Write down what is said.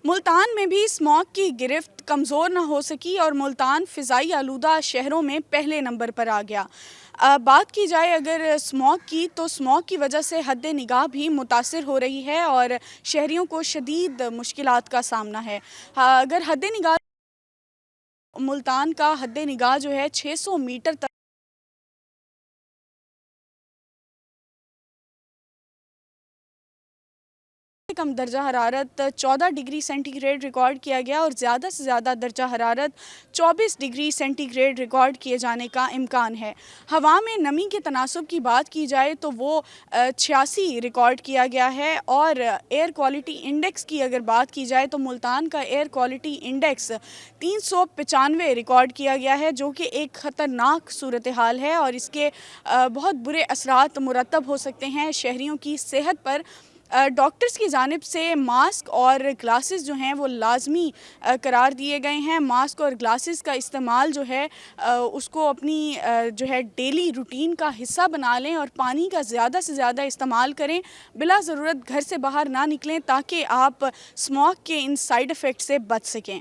मुल्तान में भी स्मॉग की गिरफ्त कमज़ोर न हो सकी और मुल्तान फ़िज़ाई आलूदा शहरों में पहले नंबर पर आ गया। बात की जाए अगर स्मॉग की, तो स्मॉग की वजह से हद्द निगाह भी मुतासिर हो रही है और शहरियों को शदीद मुश्किलात का सामना है। अगर हद्द निगाह, मुल्तान का हद्द निगाह जो है 600 मीटर तक कम दर्जा हरारत 14 डिग्री सेंटीग्रेड रिकॉर्ड किया गया और ज़्यादा से ज़्यादा दर्जा हरारत 24 डिग्री सेंटीग्रेड रिकॉर्ड किए जाने का इम्कान है। हवा में नमी के तनासुब की बात की जाए तो वो 86 रिकॉर्ड किया गया है और एयर क्वालिटी इंडेक्स की अगर बात की जाए तो मुल्तान का एयर क्वालिटी इंडेक्स 395 रिकॉर्ड किया गया है, जो कि एक ख़तरनाक सूरत हाल है और इसके बहुत बुरे असरात मुरतब हो सकते हैं शहरियों की सेहत पर। डॉक्टर्स की जानिब से मास्क और ग्लासेस जो हैं वो लाजमी करार दिए गए हैं। मास्क और ग्लासेस का इस्तेमाल जो है उसको अपनी जो है डेली रूटीन का हिस्सा बना लें और पानी का ज़्यादा से ज़्यादा इस्तेमाल करें। बिला ज़रूरत घर से बाहर ना निकलें ताकि आप स्मॉग के इन साइड इफ़ेक्ट से बच सकें।